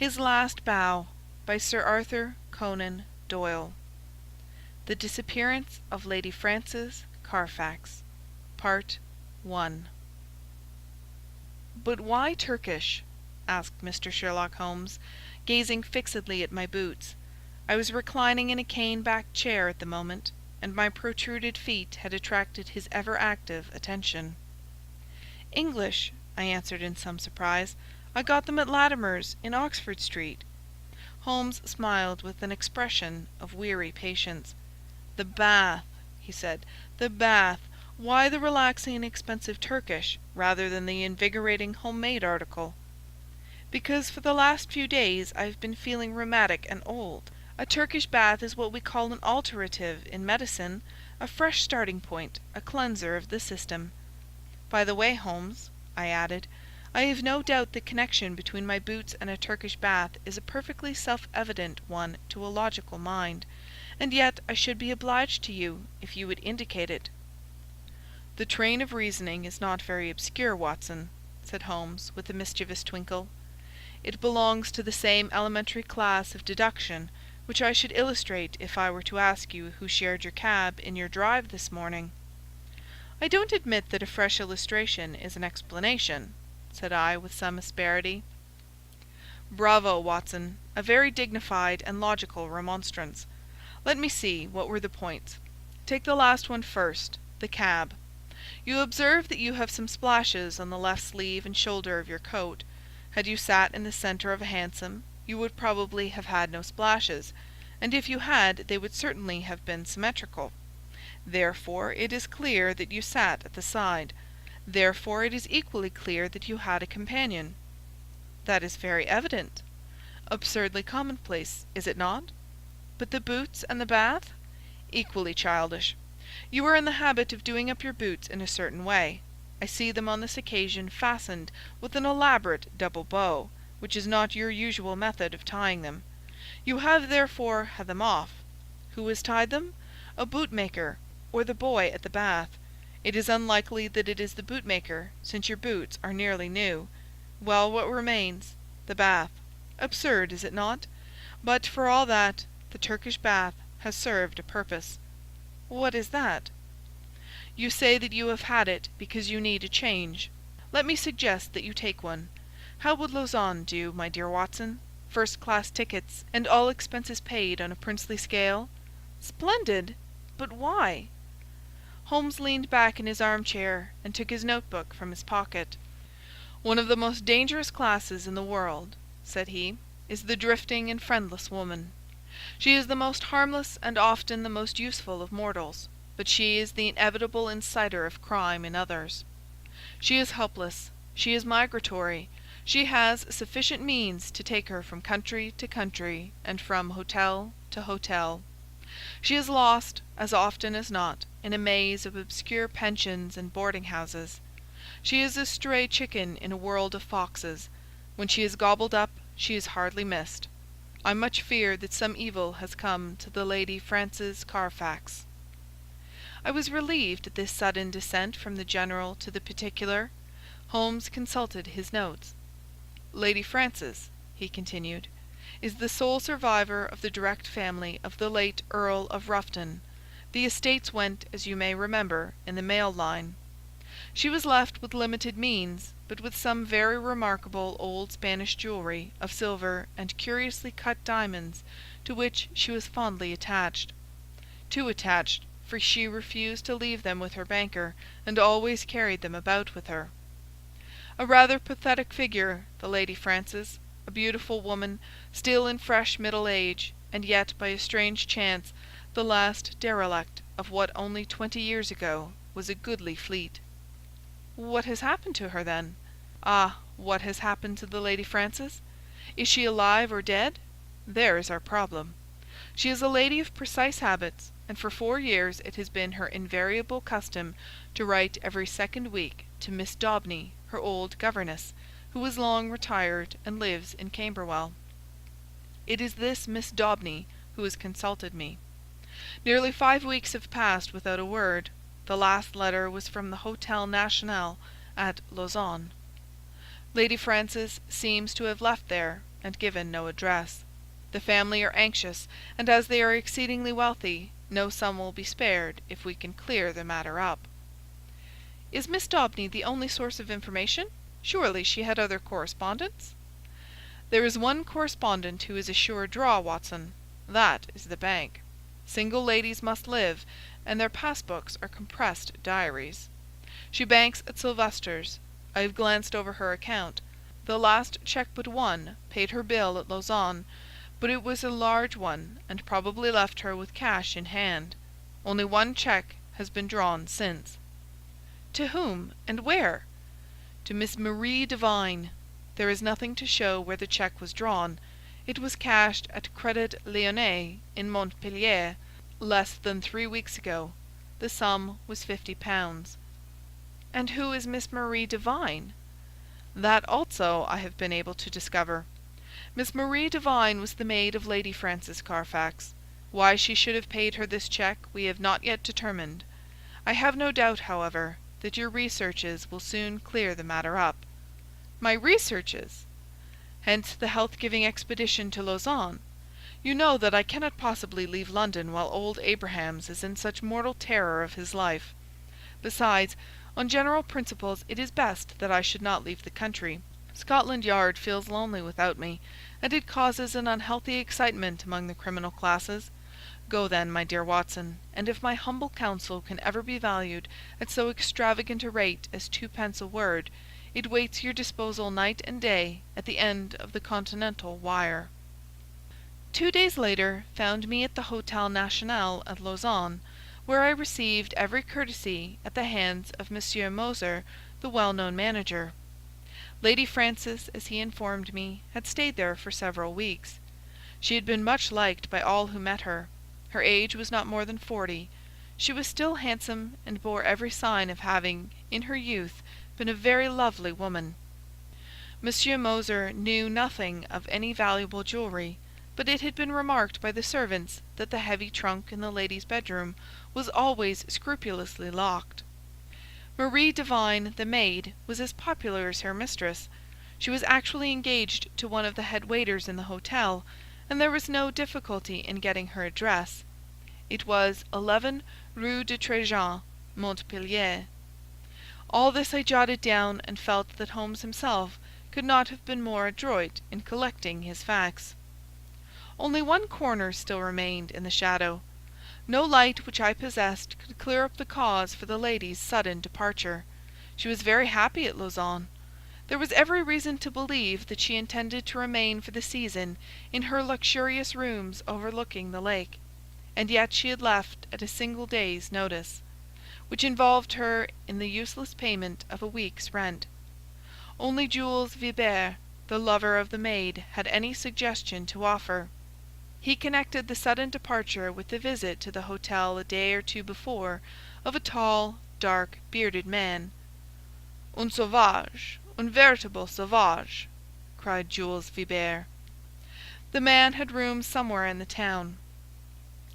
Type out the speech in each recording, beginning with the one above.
His Last Bow, by Sir Arthur Conan Doyle. The Disappearance of Lady Frances Carfax. Part 1. "But why Turkish?" asked Mr. Sherlock Holmes, gazing fixedly at my boots. I was reclining in a cane-backed chair at the moment, and my protruded feet had attracted his ever-active attention. "English," I answered in some surprise. "I got them at Latimer's in Oxford Street." Holmes smiled with an expression of weary patience. "The bath," he said. "The bath. Why the relaxing and expensive Turkish rather than the invigorating home-made article?" "Because for the last few days I have been feeling rheumatic and old. A Turkish bath is what we call an alterative in medicine, a fresh starting point, a cleanser of the system. By the way, Holmes," I added, "I have no doubt the connection between my boots and a Turkish bath is a perfectly self-evident one to a logical mind, and yet I should be obliged to you if you would indicate it." "The train of reasoning is not very obscure, Watson," said Holmes, with a mischievous twinkle. "It belongs to the same elementary class of deduction which I should illustrate if I were to ask you who shared your cab in your drive this morning." "I don't admit that a fresh illustration is an explanation," said I, with some asperity. "Bravo, Watson! A very dignified and logical remonstrance. Let me see, what were the points? Take the last one first, the cab. You observe that you have some splashes on the left sleeve and shoulder of your coat. Had you sat in the centre of a hansom, you would probably have had no splashes, and if you had, they would certainly have been symmetrical. Therefore it is clear that you sat at the side. Therefore it is equally clear that you had a companion." "That is very evident." "Absurdly commonplace, is it not?" "But the boots and the bath?" "Equally childish. You are in the habit of doing up your boots in a certain way. I see them on this occasion fastened with an elaborate double bow, which is not your usual method of tying them. You have therefore had them off. Who has tied them? A bootmaker, or the boy at the bath. It is unlikely that it is the bootmaker, since your boots are nearly new. Well, what remains? The bath. Absurd, is it not? But, for all that, the Turkish bath has served a purpose." "What is that?" "You say that you have had it because you need a change. Let me suggest that you take one. How would Lausanne do, my dear Watson? First-class tickets, and all expenses paid on a princely scale?" "Splendid! But why?" Holmes leaned back in his armchair and took his notebook from his pocket. "One of the most dangerous classes in the world," said he, "is the drifting and friendless woman. She is the most harmless and often the most useful of mortals, but she is the inevitable inciter of crime in others. She is helpless, she is migratory, she has sufficient means to take her from country to country and from hotel to hotel. She is lost, as often as not, in a maze of obscure pensions and boarding-houses. She is a stray chicken in a world of foxes. When she is gobbled up, she is hardly missed. I much fear that some evil has come to the Lady Frances Carfax." I was relieved at this sudden descent from the general to the particular. Holmes consulted his notes. "Lady Frances," he continued, "is the sole survivor of the direct family of the late Earl of Rufton. The estates went, as you may remember, in the male line. She was left with limited means, but with some very remarkable old Spanish jewellery of silver and curiously cut diamonds, to which she was fondly attached. Too attached, for she refused to leave them with her banker, and always carried them about with her. A rather pathetic figure, the Lady Frances, a beautiful woman, still in fresh middle age, and yet by a strange chance the last derelict of what only 20 years ago was a goodly fleet." "What has happened to her, then?" "Ah, what has happened to the Lady Frances? Is she alive or dead? There is our problem. She is a lady of precise habits, and for 4 years it has been her invariable custom to write every second week to Miss Daubeny, her old governess, who is long retired and lives in Camberwell. It is this Miss Daubeny who has consulted me. Nearly 5 weeks have passed without a word. The last letter was from the Hôtel National at Lausanne. Lady Frances seems to have left there, and given no address. The family are anxious, and as they are exceedingly wealthy, no sum will be spared if we can clear the matter up." "Is Miss Daubeny the only source of information? Surely she had other correspondents?" "There is one correspondent who is a sure draw, Watson. That is the bank. Single ladies must live, and their pass-books are compressed diaries. She banks at Sylvester's. I have glanced over her account. The last cheque but one paid her bill at Lausanne, but it was a large one, and probably left her with cash in hand. Only one cheque has been drawn since." "To whom, and where?" "To Miss Marie Devine. There is nothing to show where the cheque was drawn. It was cashed at Crédit Lyonnais in Montpellier less than 3 weeks ago. The sum was £50. "And who is Miss Marie Devine?" "That also I have been able to discover. Miss Marie Devine was the maid of Lady Frances Carfax. Why she should have paid her this cheque we have not yet determined. I have no doubt, however, that your researches will soon clear the matter up." "My researches?" "Hence the health-giving expedition to Lausanne. You know that I cannot possibly leave London while old Abrahams is in such mortal terror of his life. Besides, on general principles it is best that I should not leave the country. Scotland Yard feels lonely without me, and it causes an unhealthy excitement among the criminal classes. Go then, my dear Watson, and if my humble counsel can ever be valued at so extravagant a rate as 2d. a word, it waits your disposal night and day at the end of the Continental wire." 2 days later found me at the Hôtel National at Lausanne, where I received every courtesy at the hands of Monsieur Moser, the well-known manager. Lady Frances, as he informed me, had stayed there for several weeks. She had been much liked by all who met her. Her age was not more than 40. She was still handsome, and bore every sign of having, in her youth, been a very lovely woman. Monsieur Moser knew nothing of any valuable jewelry, but it had been remarked by the servants that the heavy trunk in the lady's bedroom was always scrupulously locked. Marie Devine, the maid, was as popular as her mistress. She was actually engaged to one of the head waiters in the hotel, and there was no difficulty in getting her address. It was 11 Rue de Tréjean, Montpellier. All this I jotted down, and felt that Holmes himself could not have been more adroit in collecting his facts. Only one corner still remained in the shadow. No light which I possessed could clear up the cause for the lady's sudden departure. She was very happy at Lausanne. There was every reason to believe that she intended to remain for the season in her luxurious rooms overlooking the lake, and yet she had left at a single day's notice, which involved her in the useless payment of a week's rent. Only Jules Vibert, the lover of the maid, had any suggestion to offer. He connected the sudden departure with the visit to the hotel a day or two before of a tall, dark, bearded man. "Un sauvage, un véritable sauvage," cried Jules Vibert. The man had rooms somewhere in the town.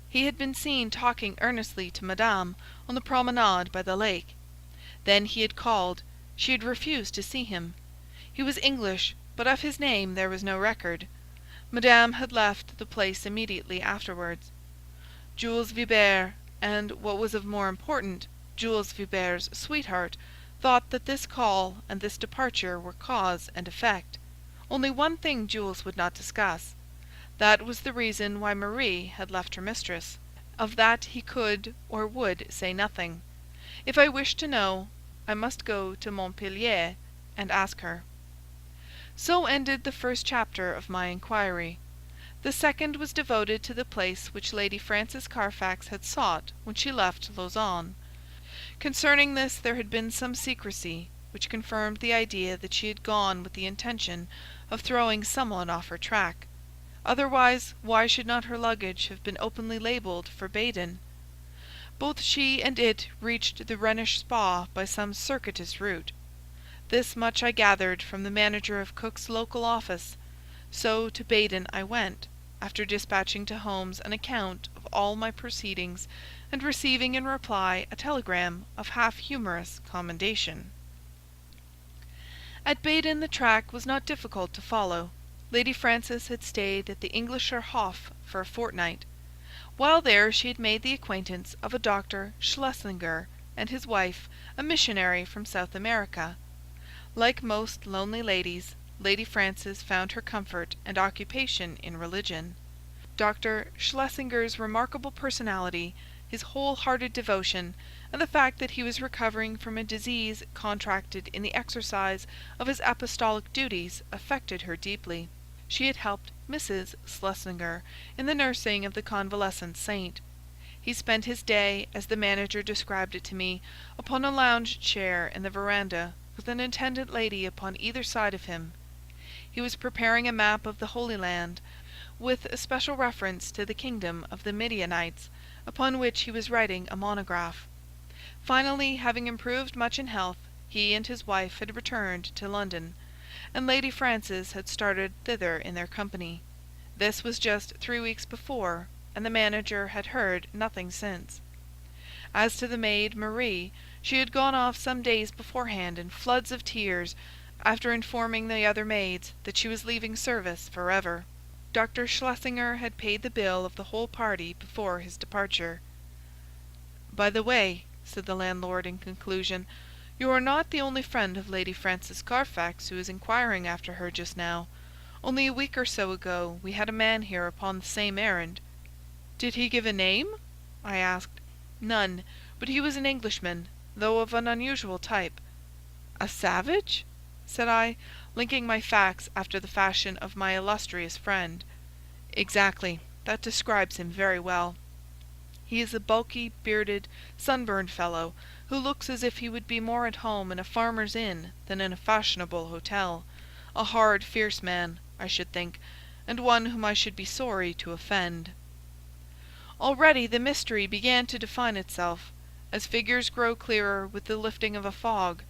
He had been seen talking earnestly to Madame on the promenade by the lake. Then he had called. She had refused to see him. He was English, but of his name there was no record. Madame had left the place immediately afterwards. Jules Vibert, and, what was of more importance, Jules Vibert's sweetheart, thought that this call and this departure were cause and effect. Only one thing Jules would not discuss. That was the reason why Marie had left her mistress. Of that he could or would say nothing. If I wished to know, I must go to Montpellier and ask her. So ended the first chapter of my inquiry. The second was devoted to the place which Lady Frances Carfax had sought when she left Lausanne. Concerning this there had been some secrecy, which confirmed the idea that she had gone with the intention of throwing someone off her track. Otherwise, why should not her luggage have been openly labelled for Baden? Both she and it reached the Rhenish Spa by some circuitous route. This much I gathered from the manager of Cook's local office. So to Baden I went, after dispatching to Holmes an account of all my proceedings, and receiving in reply a telegram of half-humorous commendation. At Baden the track was not difficult to follow. Lady Frances had stayed at the Englischer Hof for a fortnight. While there she had made the acquaintance of a Dr. Schlesinger and his wife, a missionary from South America. Like most lonely ladies, Lady Frances found her comfort and occupation in religion. Dr. Schlesinger's remarkable personality, his whole-hearted devotion, and the fact that he was recovering from a disease contracted in the exercise of his apostolic duties affected her deeply. She had helped Mrs. Schlesinger in the nursing of the convalescent saint. He spent his day, as the manager described it to me, upon a lounge chair in the veranda, with an attendant lady upon either side of him. He was preparing a map of the Holy Land, with especial reference to the kingdom of the Midianites, upon which he was writing a monograph. Finally, having improved much in health, he and his wife had returned to London, and Lady Frances had started thither in their company. This was just 3 weeks before, and the manager had heard nothing since. As to the maid, Marie, she had gone off some days beforehand in floods of tears, after informing the other maids that she was leaving service forever. Dr. Schlesinger had paid the bill of the whole party before his departure. "By the way," said the landlord in conclusion, "you are not the only friend of Lady Frances Carfax who is inquiring after her just now. Only a week or so ago we had a man here upon the same errand." "Did he give a name?" I asked. "None, but he was an Englishman, though of an unusual type." "A savage?" said I, linking my facts after the fashion of my illustrious friend. "Exactly. That describes him very well. He is a bulky, bearded, sunburned fellow, who looks as if he would be more at home in a farmer's inn than in a fashionable hotel. A hard, fierce man, I should think, and one whom I should be sorry to offend." Already the mystery began to define itself, as figures grow clearer with the lifting of a fog.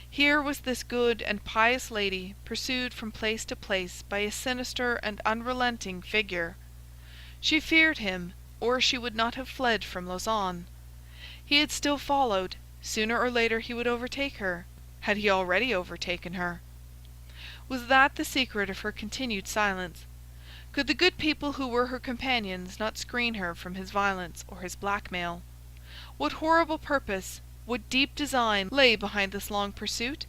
Here was this good and pious lady pursued from place to place by a sinister and unrelenting figure. She feared him, or she would not have fled from Lausanne. He had still followed. Sooner or later he would overtake her. Had he already overtaken her? Was that the secret of her continued silence? Could the good people who were her companions not screen her from his violence or his blackmail? What horrible purpose, what deep design lay behind this long pursuit?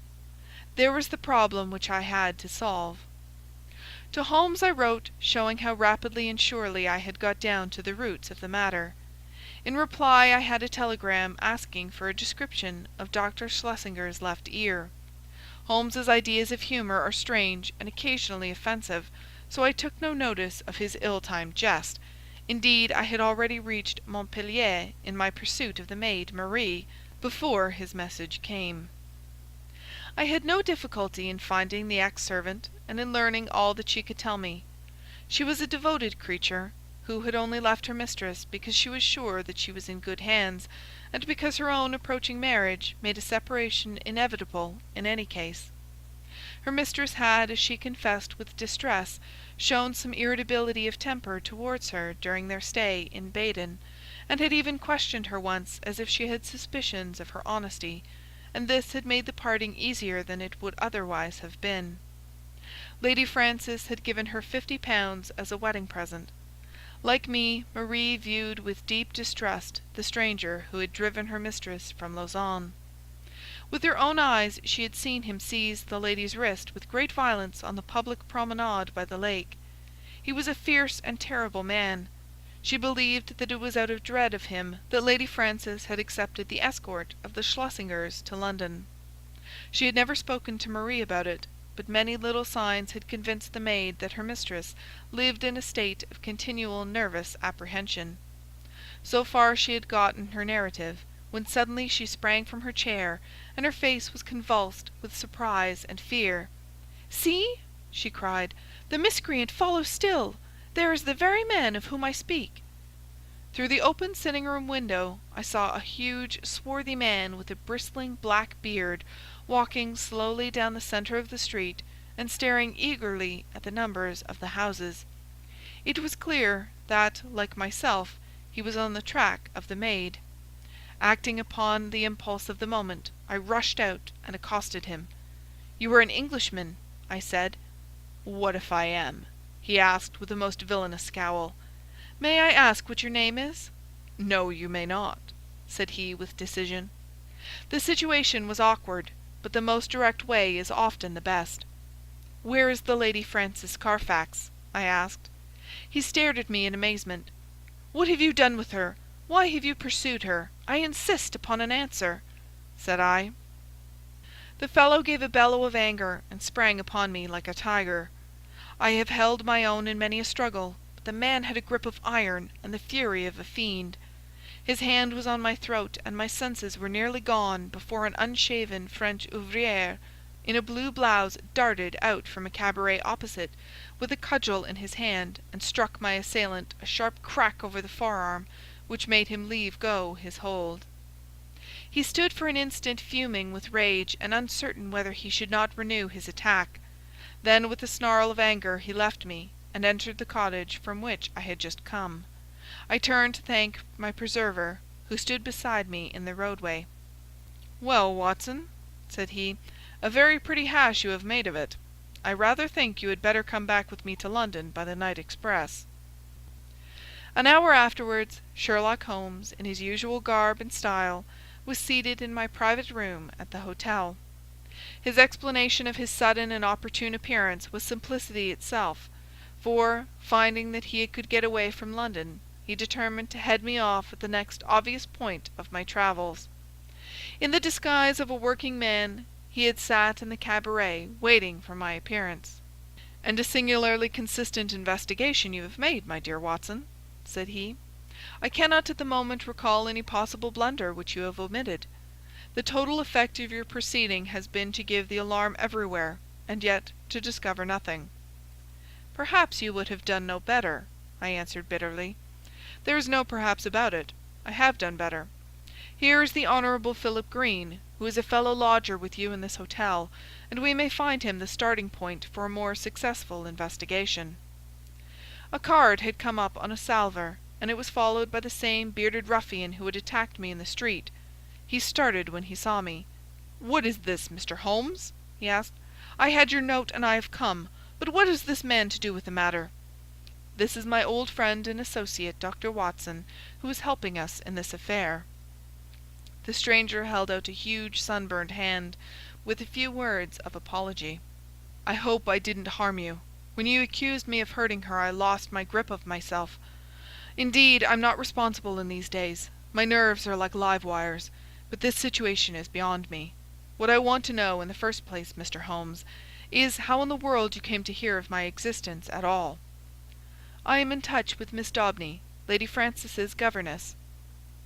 There was the problem which I had to solve. To Holmes I wrote, showing how rapidly and surely I had got down to the roots of the matter. In reply I had a telegram asking for a description of Dr. Schlesinger's left ear. Holmes's ideas of humour are strange and occasionally offensive, so I took no notice of his ill-timed jest. Indeed, I had already reached Montpellier in my pursuit of the maid, Marie, before his message came. I had no difficulty in finding the ex-servant and in learning all that she could tell me. She was a devoted creature, who had only left her mistress because she was sure that she was in good hands, and because her own approaching marriage made a separation inevitable in any case. Her mistress had, as she confessed with distress, shown some irritability of temper towards her during their stay in Baden, and had even questioned her once as if she had suspicions of her honesty, and this had made the parting easier than it would otherwise have been. Lady Frances had given her £50 as a wedding present. Like me, Marie viewed with deep distrust the stranger who had driven her mistress from Lausanne. With her own eyes she had seen him seize the lady's wrist with great violence on the public promenade by the lake. He was a fierce and terrible man. She believed that it was out of dread of him that Lady Frances had accepted the escort of the Schlesingers to London. She had never spoken to Marie about it, but many little signs had convinced the maid that her mistress lived in a state of continual nervous apprehension. So far she had got in her narrative, when suddenly she sprang from her chair, and her face was convulsed with surprise and fear. "See!" she cried, "the miscreant follows still! There is the very man of whom I speak!" Through the open sitting-room window I saw a huge, swarthy man with a bristling black beard walking slowly down the centre of the street and staring eagerly at the numbers of the houses. It was clear that, like myself, he was on the track of the maid. Acting upon the impulse of the moment, I rushed out and accosted him. "You are an Englishman," I said. "What if I am?" he asked with a most villainous scowl. "May I ask what your name is?" "No, you may not," said he with decision. The situation was awkward, but the most direct way is often the best. "Where is the Lady Frances Carfax?" I asked. He stared at me in amazement. "What have you done with her? Why have you pursued her? I insist upon an answer," said I. The fellow gave a bellow of anger and sprang upon me like a tiger. I have held my own in many a struggle, but the man had a grip of iron and the fury of a fiend. His hand was on my throat, and my senses were nearly gone before an unshaven French ouvrier in a blue blouse darted out from a cabaret opposite with a cudgel in his hand and struck my assailant a sharp crack over the forearm, which made him leave go his hold. He stood for an instant fuming with rage and uncertain whether he should not renew his attack. Then with a snarl of anger he left me and entered the cottage from which I had just come. I turned to thank my preserver, who stood beside me in the roadway. "Well, Watson," said he, "a very pretty hash you have made of it. I rather think you had better come back with me to London by the night express." An hour afterwards, Sherlock Holmes, in his usual garb and style, was seated in my private room at the hotel. His explanation of his sudden and opportune appearance was simplicity itself, for, finding that he could get away from London, he determined to head me off at the next obvious point of my travels. In the disguise of a working man, he had sat in the cabaret waiting for my appearance. "And a singularly consistent investigation you have made, my dear Watson," said he. "I cannot at the moment recall any possible blunder which you have omitted. The total effect of your proceeding has been to give the alarm everywhere, and yet to discover nothing." "Perhaps you would have done no better," I answered bitterly. "There is no perhaps about it. I have done better. Here is the Honourable Philip Green, who is a fellow lodger with you in this hotel, and we may find him the starting point for a more successful investigation." A card had come up on a salver, and it was followed by the same bearded ruffian who had attacked me in the street. He started when he saw me. "What is this, Mr. Holmes?" he asked. "I had your note and I have come, but what has this man to do with the matter?" "This is my old friend and associate, Dr. Watson, who is helping us in this affair." The stranger held out a huge sunburned hand, with a few words of apology. "I hope I didn't harm you. When you accused me of hurting her, I lost my grip of myself. Indeed, I'm not responsible in these days. My nerves are like live wires. But this situation is beyond me. What I want to know, in the first place, Mr. Holmes, is how in the world you came to hear of my existence at all." "I am in touch with Miss Daubeny, Lady Frances's governess."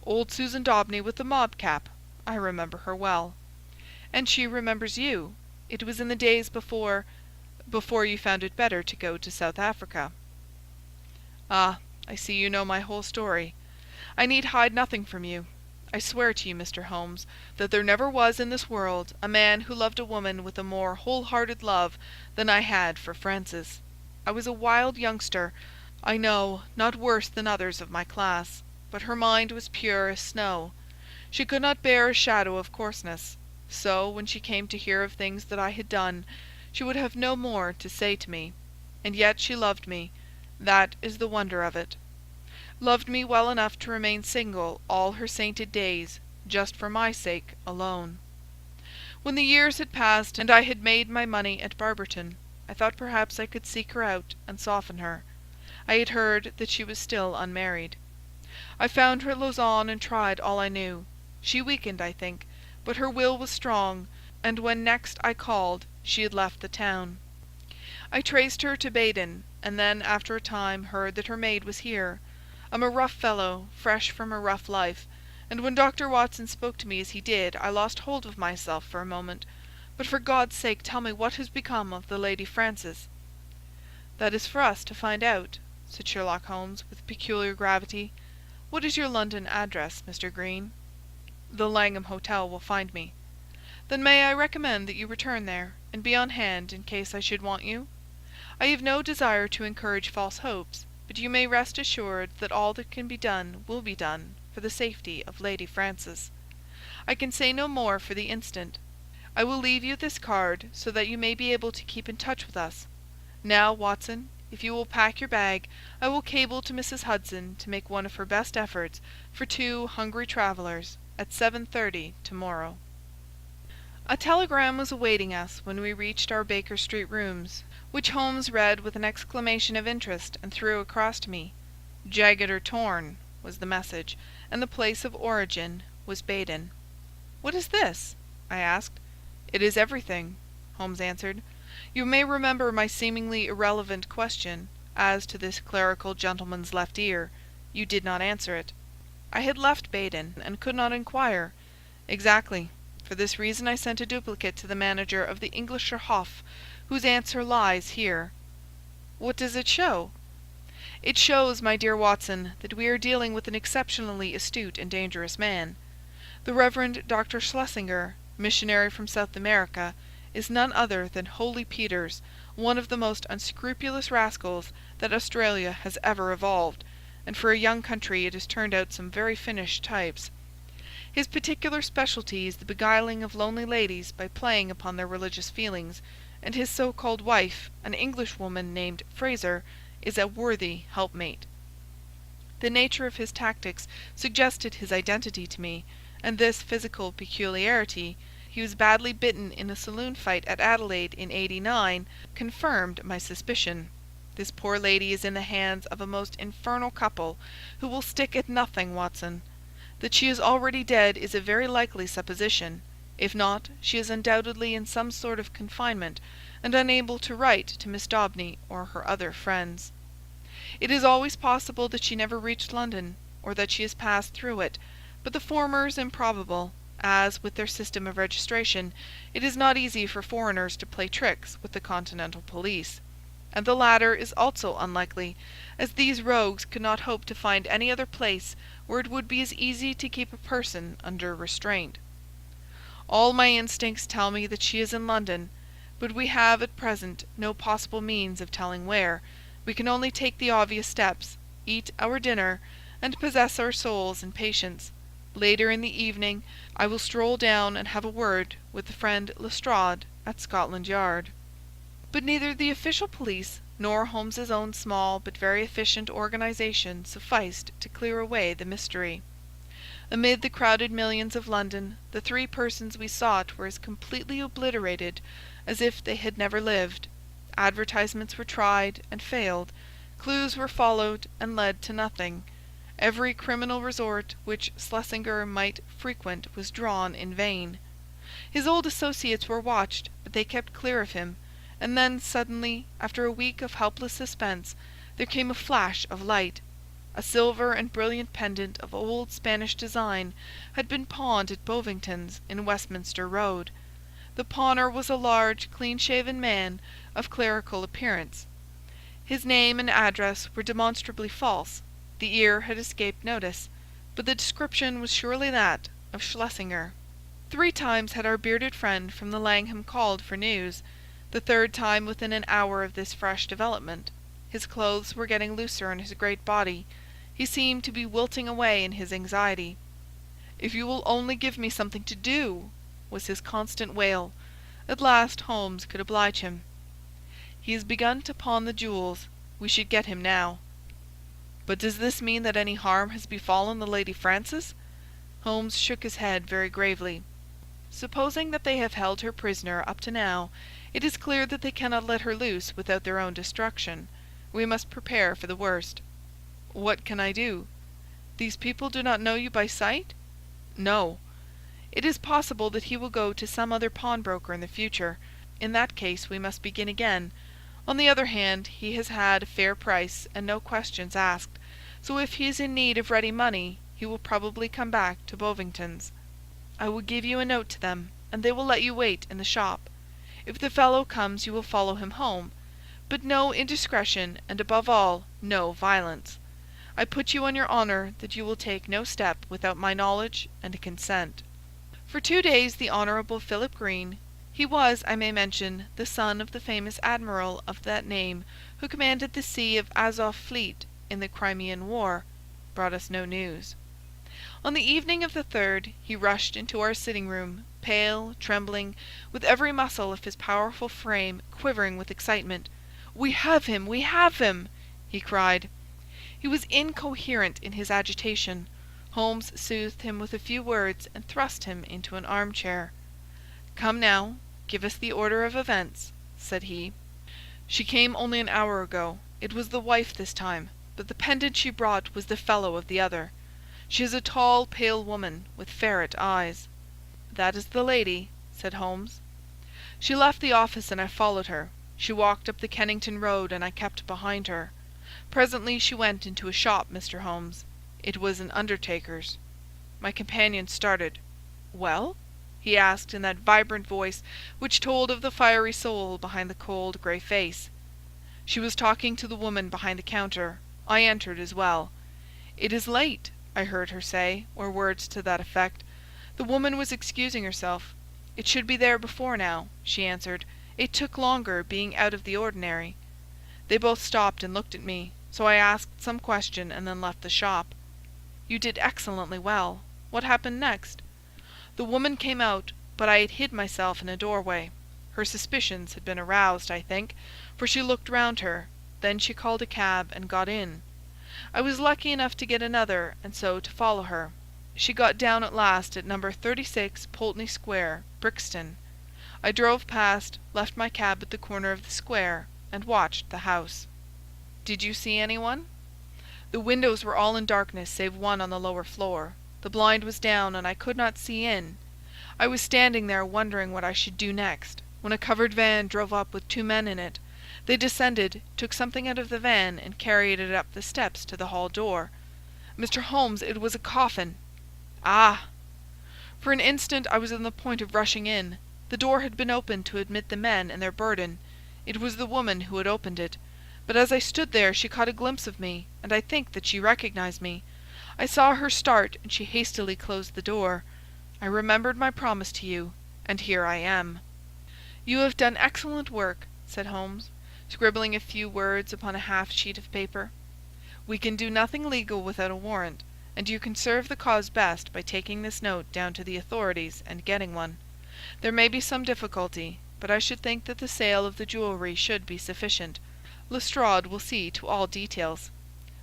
"Old Susan Daubeny with the mob cap. I remember her well." "And she remembers you. It was in the days before you found it better to go to South Africa." "Ah, I see you know my whole story. I need hide nothing from you. I swear to you, Mr. Holmes, that there never was in this world a man who loved a woman with a more whole-hearted love than I had for Frances. I was a wild youngster, I know, not worse than others of my class, but her mind was pure as snow. She could not bear a shadow of coarseness. So, when she came to hear of things that I had done, she would have no more to say to me. And yet she loved me. That is the wonder of it. Loved me well enough to remain single all her sainted days, just for my sake alone. When the years had passed and I had made my money at Barberton, I thought perhaps I could seek her out and soften her. I had heard that she was still unmarried. I found her at Lausanne and tried all I knew. She weakened, I think, but her will was strong, and when next I called she had left the town. I traced her to Baden, and then after a time heard that her maid was here. I'm a rough fellow, fresh from a rough life, and when Dr. Watson spoke to me as he did, I lost hold of myself for a moment. But for God's sake tell me what has become of the Lady Frances." "That is for us to find out," said Sherlock Holmes, with peculiar gravity. "What is your London address, Mr. Green?" "The Langham Hotel will find me." "Then may I recommend that you return there, and be on hand in case I should want you? I have no desire to encourage false hopes, but you may rest assured that all that can be done will be done for the safety of Lady Frances. I can say no more for the instant. I will leave you this card so that you may be able to keep in touch with us. Now, Watson, if you will pack your bag, I will cable to Mrs. Hudson to make one of her best efforts for 2 hungry travellers at 7:30 tomorrow." A telegram was awaiting us when we reached our Baker Street rooms, which Holmes read with an exclamation of interest and threw across to me. "Jagged or torn," was the message, and the place of origin was Baden. "What is this?" I asked. "It is everything," Holmes answered. "You may remember my seemingly irrelevant question as to this clerical gentleman's left ear. You did not answer it." "I had left Baden, and could not inquire." "Exactly. For this reason I sent a duplicate to the manager of the Englischer Hof, whose answer lies here." "What does it show?" "It shows, my dear Watson, that we are dealing with an exceptionally astute and dangerous man. The Reverend Dr. Schlesinger, missionary from South America, is none other than Holy Peters, one of the most unscrupulous rascals that Australia has ever evolved, and for a young country it has turned out some very finished types. His particular specialty is the beguiling of lonely ladies by playing upon their religious feelings, and his so-called wife, an Englishwoman named Fraser, is a worthy helpmate. The nature of his tactics suggested his identity to me, and this physical peculiarity, he was badly bitten in a saloon fight at Adelaide in '89, confirmed my suspicion. This poor lady is in the hands of a most infernal couple, who will stick at nothing, Watson. That she is already dead is a very likely supposition. If not, she is undoubtedly in some sort of confinement, and unable to write to Miss Daubeny or her other friends. It is always possible that she never reached London, or that she has passed through it, but the former is improbable, as, with their system of registration, it is not easy for foreigners to play tricks with the continental police. And the latter is also unlikely, as these rogues could not hope to find any other place where it would be as easy to keep a person under restraint. All my instincts tell me that she is in London, but we have at present no possible means of telling where. We can only take the obvious steps, eat our dinner, and possess our souls in patience. Later in the evening I will stroll down and have a word with the friend Lestrade at Scotland Yard." But neither the official police nor Holmes's own small but very efficient organization sufficed to clear away the mystery. Amid the crowded millions of London, the 3 persons we sought were as completely obliterated as if they had never lived. Advertisements were tried and failed. Clues were followed and led to nothing. Every criminal resort which Schlesinger might frequent was drawn in vain. His old associates were watched, but they kept clear of him. And then suddenly, after a week of helpless suspense, there came a flash of light. A silver and brilliant pendant of old Spanish design had been pawned at Bovington's in Westminster Road. The pawner was a large, clean-shaven man of clerical appearance. His name and address were demonstrably false. The ear had escaped notice, but the description was surely that of Schlesinger. 3 times had our bearded friend from the Langham called for news. The 3rd time within an hour of this fresh development. His clothes were getting looser on his great body. He seemed to be wilting away in his anxiety. "If you will only give me something to do," was his constant wail. At last Holmes could oblige him. "He has begun to pawn the jewels. We should get him now." "But does this mean that any harm has befallen the Lady Frances?" Holmes shook his head very gravely. "Supposing that they have held her prisoner up to now, it is clear that they cannot let her loose without their own destruction. We must prepare for the worst." "What can I do?" "These people do not know you by sight?" "No." "It is possible that he will go to some other pawnbroker in the future. In that case we must begin again. On the other hand, he has had a fair price and no questions asked, so if he is in need of ready money he will probably come back to Bovington's. I will give you a note to them, and they will let you wait in the shop. If the fellow comes you will follow him home, but no indiscretion, and above all, no violence. I put you on your honour that you will take no step without my knowledge and consent." For 2 days the Honourable Philip Green, he was, I may mention, the son of the famous admiral of that name who commanded the Sea of Azov fleet in the Crimean War, brought us no news. On the evening of the 3rd he rushed into our sitting-room, pale, trembling, with every muscle of his powerful frame quivering with excitement. "We have him! We have him!" he cried. He was incoherent in his agitation. Holmes soothed him with a few words and thrust him into an armchair. "Come now, give us the order of events," said he. "She came only an hour ago. It was the wife this time, but the pendant she brought was the fellow of the other. She is a tall, pale woman, with ferret eyes." "That is the lady," said Holmes. "She left the office and I followed her. She walked up the Kennington Road and I kept behind her. Presently she went into a shop, Mr. Holmes. It was an undertaker's." My companion started. "Well?" he asked in that vibrant voice which told of the fiery soul behind the cold grey face. "She was talking to the woman behind the counter. I entered as well. 'It is late,' I heard her say, or words to that effect. The woman was excusing herself. 'It should be there before now,' she answered. 'It took longer, being out of the ordinary.' They both stopped and looked at me, so I asked some question and then left the shop." "You did excellently well. What happened next?" "The woman came out, but I had hid myself in a doorway. Her suspicions had been aroused, I think, for she looked round her. Then she called a cab and got in. I was lucky enough to get another and so to follow her. She got down at last at No. 36 Pulteney Square, Brixton. I drove past, left my cab at the corner of the square, and watched the house." "Did you see anyone?" "The windows were all in darkness save one on the lower floor. The blind was down and I could not see in. I was standing there wondering what I should do next, when a covered van drove up with 2 men in it. They descended, took something out of the van, and carried it up the steps to the hall door. Mr. Holmes, it was a coffin!" "Ah!" "For an instant I was on the point of rushing in. The door had been opened to admit the men and their burden. It was the woman who had opened it. But as I stood there she caught a glimpse of me, and I think that she recognized me. I saw her start, and she hastily closed the door. I remembered my promise to you, and here I am." "You have done excellent work," said Holmes, scribbling a few words upon a half-sheet of paper. "We can do nothing legal without a warrant, and you can serve the cause best by taking this note down to the authorities and getting one. There may be some difficulty, but I should think that the sale of the jewellery should be sufficient. Lestrade will see to all details."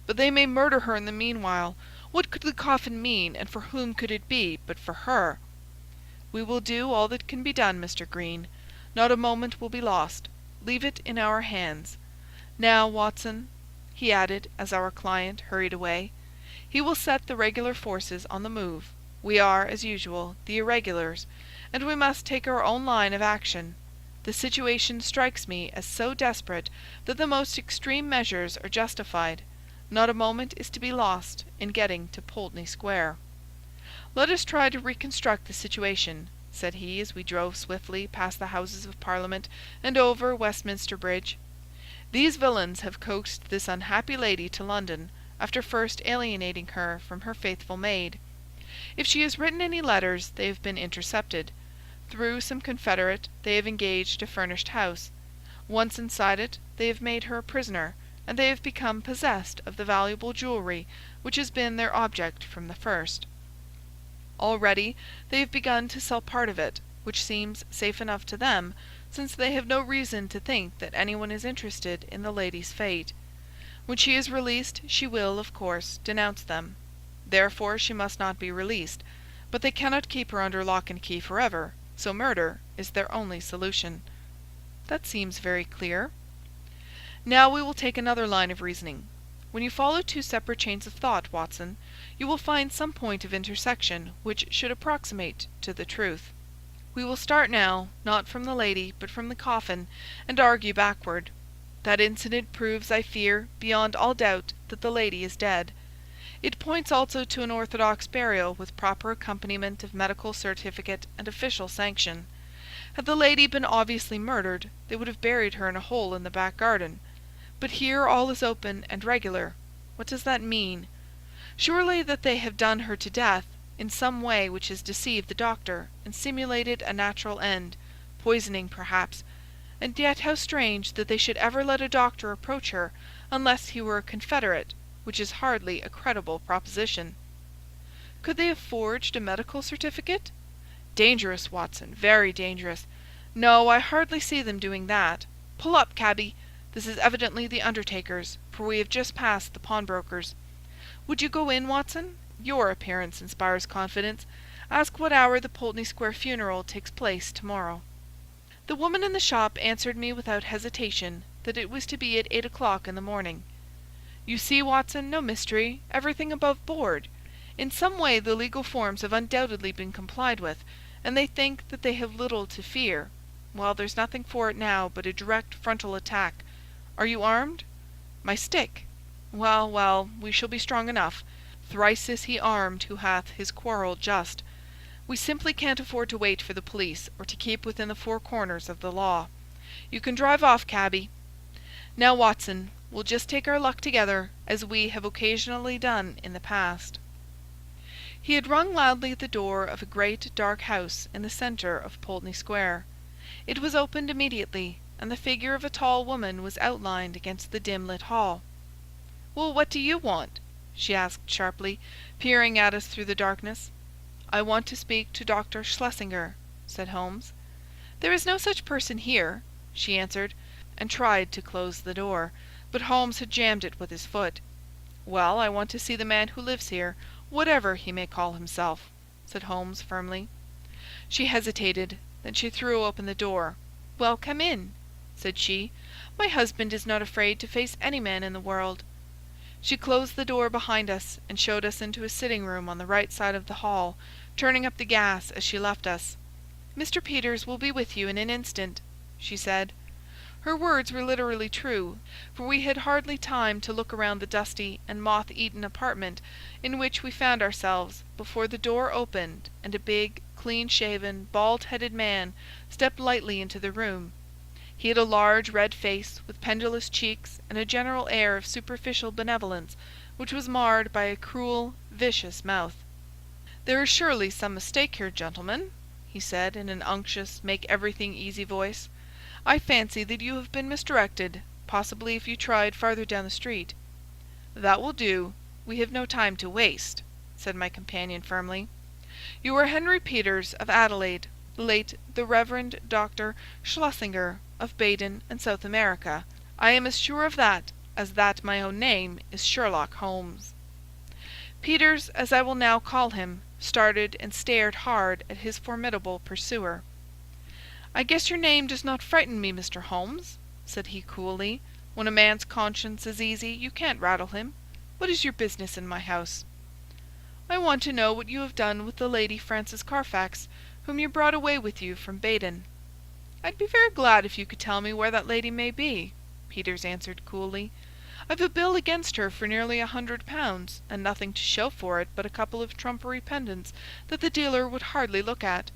"But they may murder her in the meanwhile. What could the coffin mean, and for whom could it be but for her?" "We will do all that can be done, Mr. Green. Not a moment will be lost. Leave it in our hands. Now, Watson," he added, as our client hurried away, "he will set the regular forces on the move. We are, as usual, the irregulars, and we must take our own line of action. The situation strikes me as so desperate that the most extreme measures are justified. Not a moment is to be lost in getting to Pulteney Square." "Let us try to reconstruct the situation," said he, as we drove swiftly past the Houses of Parliament and over Westminster Bridge. "These villains have coaxed this unhappy lady to London, after first alienating her from her faithful maid. If she has written any letters, they have been intercepted. Through some confederate, they have engaged a furnished house. Once inside it, they have made her a prisoner, and they have become possessed of the valuable jewellery which has been their object from the first. Already they have begun to sell part of it, which seems safe enough to them, since they have no reason to think that anyone is interested in the lady's fate. When she is released, she will, of course, denounce them. Therefore she must not be released, but they cannot keep her under lock and key forever, so murder is their only solution." "That seems very clear." "Now we will take another line of reasoning. When you follow 2 separate chains of thought, Watson, you will find some point of intersection which should approximate to the truth. We will start now, not from the lady, but from the coffin, and argue backward. That incident proves, I fear, beyond all doubt, that the lady is dead. It points also to an orthodox burial with proper accompaniment of medical certificate and official sanction. Had the lady been obviously murdered, they would have buried her in a hole in the back garden. But here all is open and regular. What does that mean? Surely that they have done her to death, in some way which has deceived the doctor, and simulated a natural end, poisoning perhaps. And yet how strange that they should ever let a doctor approach her, unless he were a confederate, which is hardly a credible proposition. Could they have forged a medical certificate? Dangerous, Watson, very dangerous. No, I hardly see them doing that. Pull up, cabby! This is evidently the undertaker's, for we have just passed the pawnbroker's. Would you go in, Watson? Your appearance inspires confidence. Ask what hour the Pulteney Square funeral takes place tomorrow." The woman in the shop answered me without hesitation that it was to be at 8 o'clock in the morning. "You see, Watson, no mystery, everything above board. In some way the legal forms have undoubtedly been complied with, and they think that they have little to fear. Well, there's nothing for it now but a direct frontal attack. Are you armed?" "My stick." "Well, well, we shall be strong enough. Thrice is he armed who hath his quarrel just. We simply can't afford to wait for the police, or to keep within the four corners of the law. You can drive off, cabby. Now, Watson, we'll just take our luck together, as we have occasionally done in the past." He had rung loudly at the door of a great dark house in the centre of Pulteney Square. It was opened immediately, and the figure of a tall woman was outlined against the dim-lit hall. "Well, what do you want?" she asked sharply, peering at us through the darkness. "I want to speak to Dr. Schlesinger," said Holmes. "There is no such person here," she answered, and tried to close the door, but Holmes had jammed it with his foot. "Well, I want to see the man who lives here, whatever he may call himself," said Holmes firmly. She hesitated, then she threw open the door. "Well, come in," said she. "My husband is not afraid to face any man in the world." She closed the door behind us and showed us into a sitting-room on the right side of the hall, turning up the gas as she left us. "Mr. Peters will be with you in an instant," she said. Her words were literally true, for we had hardly time to look around the dusty and moth-eaten apartment in which we found ourselves before the door opened and a big, clean-shaven, bald-headed man stepped lightly into the room. He had a large red face with pendulous cheeks and a general air of superficial benevolence which was marred by a cruel, vicious mouth. "There is surely some mistake here, gentlemen," he said in an unctuous, make-everything-easy voice. "I fancy that you have been misdirected, possibly if you tried farther down the street." "That will do. We have no time to waste," said my companion firmly. "You are Henry Peters of Adelaide, late the Reverend Dr. Schlesinger of Baden and South America. I am as sure of that as that my own name is Sherlock Holmes." Peters, as I will now call him, started and stared hard at his formidable pursuer. "I guess your name does not frighten me, Mr. Holmes," said he coolly. "When a man's conscience is easy, you can't rattle him. What is your business in my house?" "I want to know what you have done with the Lady Frances Carfax, whom you brought away with you from Baden." "I'd be very glad if you could tell me where that lady may be," Peters answered coolly. "I've a bill against her for nearly £100, and nothing to show for it but a couple of trumpery pendants that the dealer would hardly look at.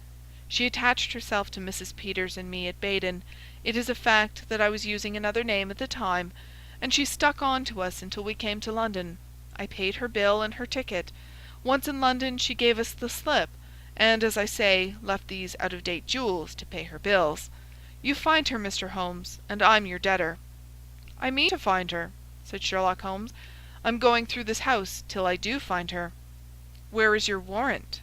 She attached herself to Mrs. Peters and me at Baden. It is a fact that I was using another name at the time, and she stuck on to us until we came to London. I paid her bill and her ticket. Once in London she gave us the slip, and, as I say, left these out-of-date jewels to pay her bills. You find her, Mr. Holmes, and I'm your debtor." "I mean to find her," said Sherlock Holmes. "I'm going through this house till I do find her." "Where is your warrant?"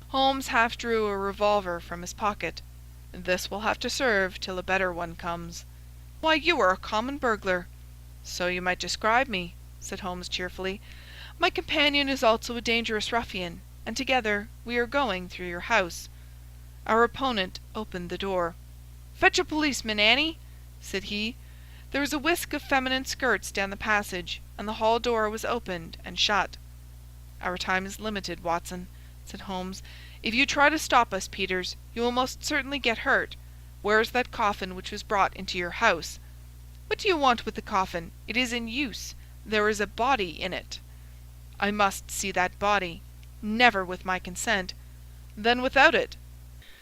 Holmes half drew a revolver from his pocket. "This will have to serve till a better one comes." "Why, you are a common burglar." "So you might describe me," said Holmes cheerfully. "My companion is also a dangerous ruffian, and together we are going through your house." Our opponent opened the door. "Fetch a policeman, Annie," said he. There was a whisk of feminine skirts down the passage, and the hall door was opened and shut. "Our time is limited, Watson," said Holmes. "If you try to stop us, Peters, you will most certainly get hurt. Where is that coffin which was brought into your house?" "What do you want with the coffin? It is in use. There is a body in it." "I must see that body." "Never with my consent." "Then without it."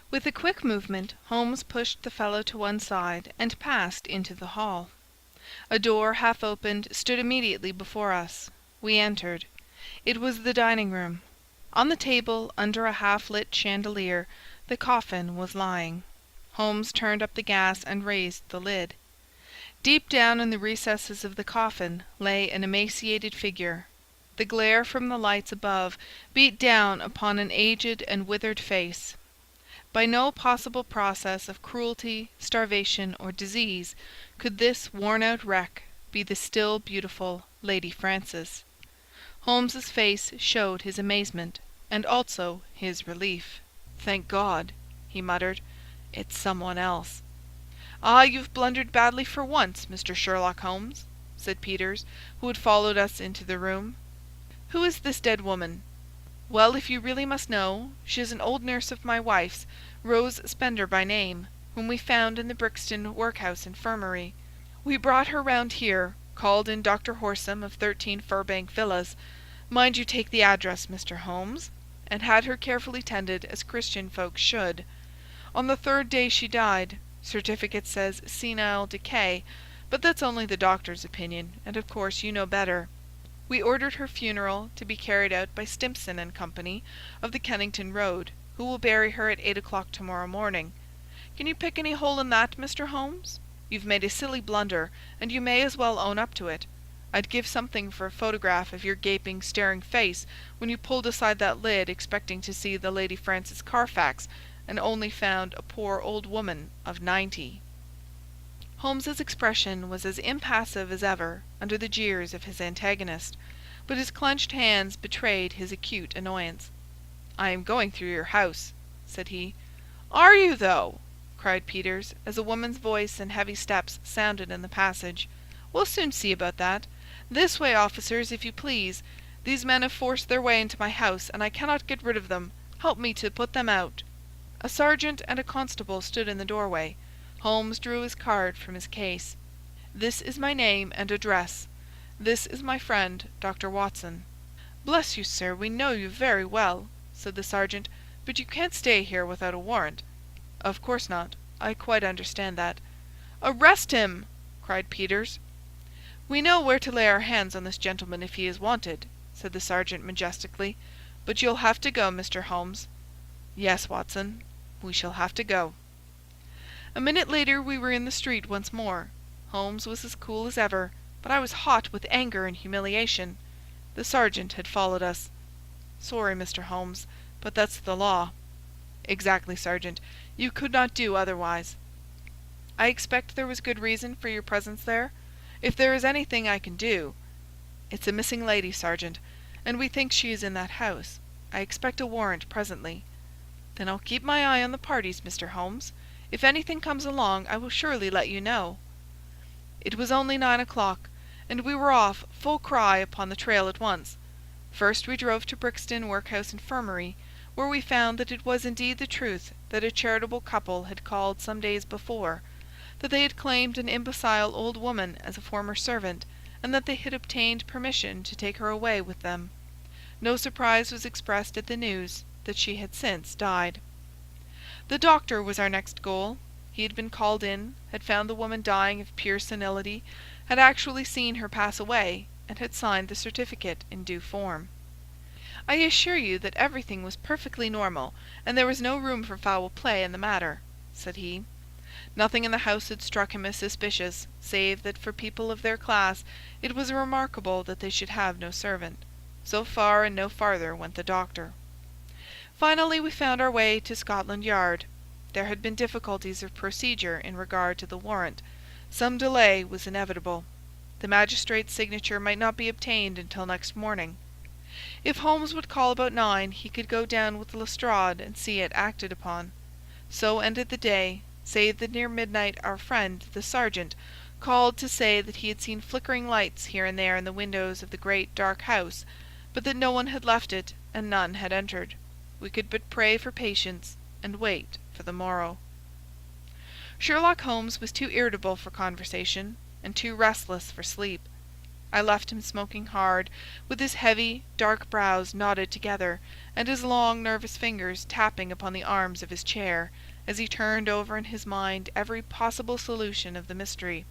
With a quick movement, Holmes pushed the fellow to one side and passed into the hall. A door, half opened, stood immediately before us. We entered. It was the dining-room. On the table, under a half-lit chandelier, the coffin was lying. Holmes turned up the gas and raised the lid. Deep down in the recesses of the coffin lay an emaciated figure. The glare from the lights above beat down upon an aged and withered face. By no possible process of cruelty, starvation, or disease could this worn-out wreck be the still beautiful Lady Frances. Holmes's face showed his amazement, and also his relief. "Thank God," he muttered, "it's someone else." "Ah, you've blundered badly for once, Mr. Sherlock Holmes," said Peters, who had followed us into the room. "Who is this dead woman?" "Well, if you really must know, she is an old nurse of my wife's, Rose Spender by name, whom we found in the Brixton Workhouse Infirmary. We brought her round here, called in Dr. Horsam of 13 Furbank Villas, mind you take the address, Mr. Holmes, and had her carefully tended as Christian folks should. On the 3rd day she died. Certificate says senile decay, but that's only the doctor's opinion, and of course you know better. We ordered her funeral to be carried out by Stimpson and Company, of the Kennington Road, who will bury her at 8 o'clock tomorrow morning. Can you pick any hole in that, Mr. Holmes? You've made a silly blunder, and you may as well own up to it. I'd give something for a photograph of your gaping, staring face when you pulled aside that lid expecting to see the Lady Frances Carfax, and only found a poor old woman of 90. Holmes's expression was as impassive as ever under the jeers of his antagonist, but his clenched hands betrayed his acute annoyance. "I am going through your house," said he. "Are you, though?" cried Peters, as a woman's voice and heavy steps sounded in the passage. "We'll soon see about that. This way, officers, if you please. These men have forced their way into my house, and I cannot get rid of them. Help me to put them out." A sergeant and a constable stood in the doorway. Holmes drew his card from his case. "This is my name and address. This is my friend, Dr. Watson." "Bless you, sir, we know you very well," said the sergeant, "but you can't stay here without a warrant." "Of course not. I quite understand that." "Arrest him!" cried Peters. "We know where to lay our hands on this gentleman if he is wanted," said the sergeant majestically. "But you'll have to go, Mr. Holmes." "Yes, Watson, we shall have to go." A minute later we were in the street once more. Holmes was as cool as ever, but I was hot with anger and humiliation. The sergeant had followed us. "Sorry, Mr. Holmes, but that's the law." "Exactly, sergeant. You could not do otherwise." "I expect there was good reason for your presence there? If there is anything I can do—" "It's a missing lady, sergeant, and we think she is in that house. I expect a warrant presently." "Then I'll keep my eye on the parties, Mr. Holmes. If anything comes along, I will surely let you know." It was only 9 o'clock, and we were off full cry upon the trail at once. First we drove to Brixton Workhouse Infirmary, where we found that it was indeed the truth that a charitable couple had called some days before, that they had claimed an imbecile old woman as a former servant, and that they had obtained permission to take her away with them. No surprise was expressed at the news that she had since died. The doctor was our next goal. He had been called in, had found the woman dying of pure senility, had actually seen her pass away, and had signed the certificate in due form. "I assure you that everything was perfectly normal, and there was no room for foul play in the matter," said he. Nothing in the house had struck him as suspicious, save that for people of their class it was remarkable that they should have no servant. So far and no farther went the doctor. Finally we found our way to Scotland Yard. There had been difficulties of procedure in regard to the warrant. Some delay was inevitable. The magistrate's signature might not be obtained until next morning. If Holmes would call about 9, he could go down with Lestrade and see it acted upon. So ended the day, save that near midnight our friend, the sergeant, called to say that he had seen flickering lights here and there in the windows of the great dark house, but that no one had left it and none had entered. We could but pray for patience and wait for the morrow. Sherlock Holmes was too irritable for conversation, and too restless for sleep. I left him smoking hard, with his heavy, dark brows knotted together, and his long, nervous fingers tapping upon the arms of his chair, as he turned over in his mind every possible solution of the mystery.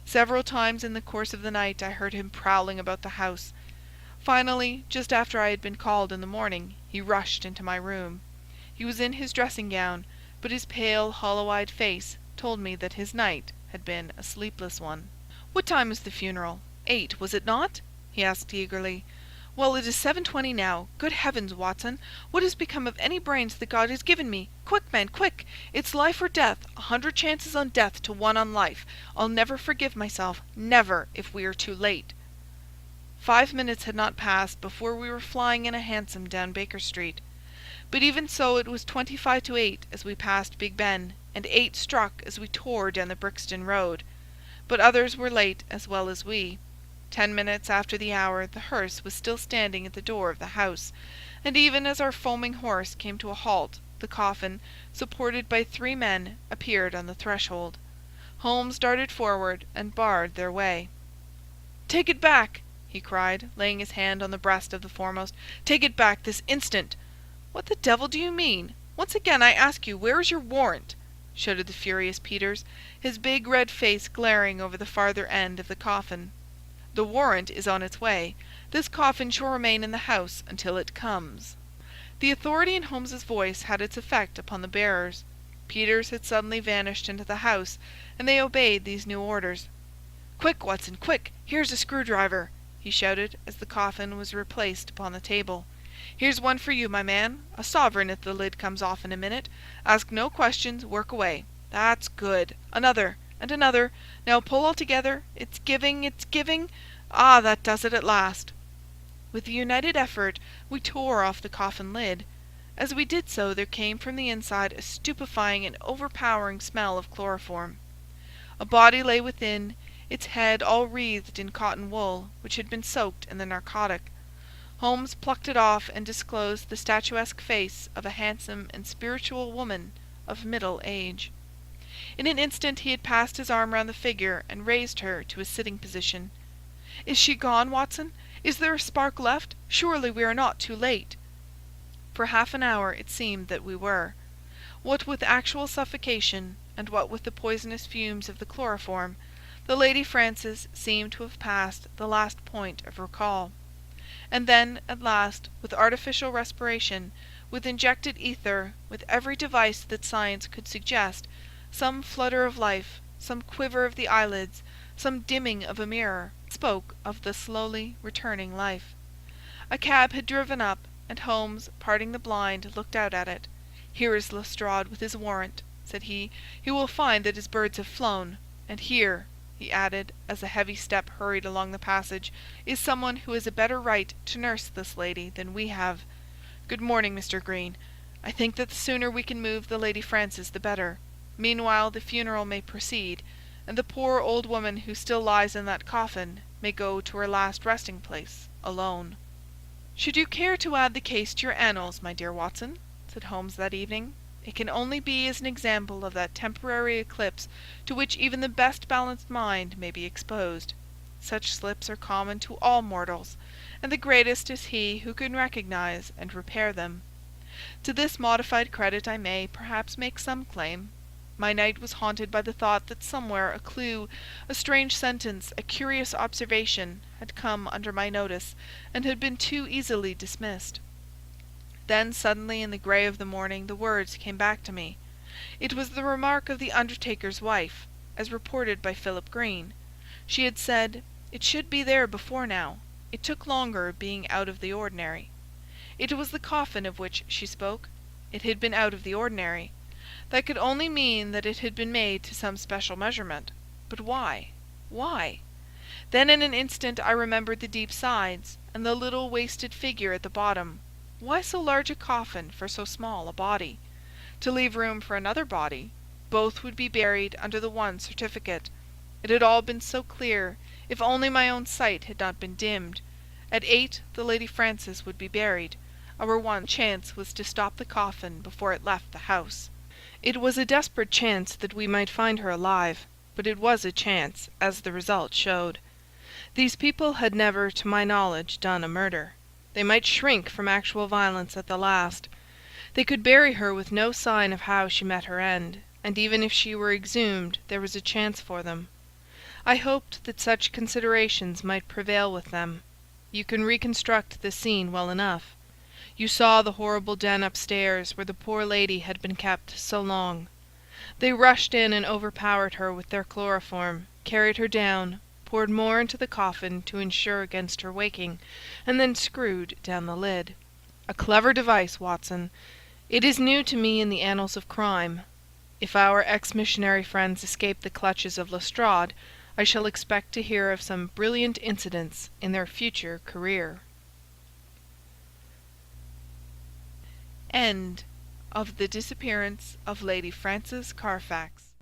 Several times in the course of the night I heard him prowling about the house. Finally, just after I had been called in the morning, he rushed into my room. He was in his dressing-gown, but his pale, hollow-eyed face told me that his night had been a sleepless one. "What time was the funeral? 8, was it not?" he asked eagerly. Well, it is 7:20 now. Good heavens, Watson! What has become of any brains that God has given me? Quick, man, quick! It's life or death. 100 chances on death to 1 on life. I'll never forgive myself, never, if we are too late." 5 minutes had not passed before we were flying in a hansom down Baker Street. But even so it was 25 to 8 as we passed Big Ben, and 8 struck as we tore down the Brixton Road. But others were late as well as we. 10 minutes after the hour the hearse was still standing at the door of the house, and even as our foaming horse came to a halt, the coffin, supported by 3 men, appeared on the threshold. Holmes darted forward and barred their way. "Take it back!" he cried, laying his hand on the breast of the foremost. "Take it back this instant!" "What the devil do you mean? Once again I ask you, where is your warrant?" shouted the furious Peters, his big red face glaring over the farther end of the coffin. "The warrant is on its way. This coffin shall remain in the house until it comes." The authority in Holmes's voice had its effect upon the bearers. Peters had suddenly vanished into the house, and they obeyed these new orders. "Quick, Watson, quick! Here's a screwdriver!" he shouted, as the coffin was replaced upon the table. "Here's one for you, my man. A sovereign if the lid comes off in a minute. Ask no questions. Work away. That's good. Another, and another. Now pull all together. It's giving, it's giving. Ah, that does it at last." With a united effort we tore off the coffin lid. As we did so there came from the inside a stupefying and overpowering smell of chloroform. A body lay within, its head all wreathed in cotton wool, which had been soaked in the narcotic. Holmes plucked it off and disclosed the statuesque face of a handsome and spiritual woman of middle age. In an instant he had passed his arm round the figure and raised her to a sitting position. "Is she gone, Watson? Is there a spark left? Surely we are not too late." For half an hour it seemed that we were. What with actual suffocation, and what with the poisonous fumes of the chloroform, the Lady Frances seemed to have passed the last point of recall. And then, at last, with artificial respiration, with injected ether, with every device that science could suggest, some flutter of life, some quiver of the eyelids, some dimming of a mirror, spoke of the slowly returning life. A cab had driven up, and Holmes, parting the blind, looked out at it. "Here is Lestrade with his warrant," said he. "He will find that his birds have flown. And here," he added, as a heavy step hurried along the passage, "is someone who has a better right to nurse this lady than we have. Good morning, Mr. Green. I think that the sooner we can move the Lady Frances the better. Meanwhile the funeral may proceed, and the poor old woman who still lies in that coffin may go to her last resting-place alone." "Should you care to add the case to your annals, my dear Watson," said Holmes that evening, "it can only be as an example of that temporary eclipse to which even the best balanced mind may be exposed. Such slips are common to all mortals, and the greatest is he who can recognize and repair them. To this modified credit I may, perhaps, make some claim. My night was haunted by the thought that somewhere a clue, a strange sentence, a curious observation, had come under my notice, and had been too easily dismissed. Then suddenly in the grey of the morning the words came back to me. It was the remark of the undertaker's wife, as reported by Philip Green. She had said, "It should be there before now. It took longer, being out of the ordinary." It was the coffin of which she spoke. It had been out of the ordinary. That could only mean that it had been made to some special measurement. But why? Why? Then in an instant I remembered the deep sides, and the little wasted figure at the bottom. Why so large a coffin for so small a body? To leave room for another body. Both would be buried under the one certificate. It had all been so clear, if only my own sight had not been dimmed. At 8 the Lady Frances would be buried. Our one chance was to stop the coffin before it left the house. It was a desperate chance that we might find her alive, but it was a chance, as the result showed. These people had never, to my knowledge, done a murder. They might shrink from actual violence at the last. They could bury her with no sign of how she met her end, and even if she were exhumed there was a chance for them. I hoped that such considerations might prevail with them. You can reconstruct the scene well enough. You saw the horrible den upstairs where the poor lady had been kept so long. They rushed in and overpowered her with their chloroform, carried her down, poured more into the coffin to insure against her waking, and then screwed down the lid. "A clever device, Watson. It is new to me in the annals of crime. If our ex-missionary friends escape the clutches of Lestrade, I shall expect to hear of some brilliant incidents in their future career." End of The Disappearance of Lady Frances Carfax.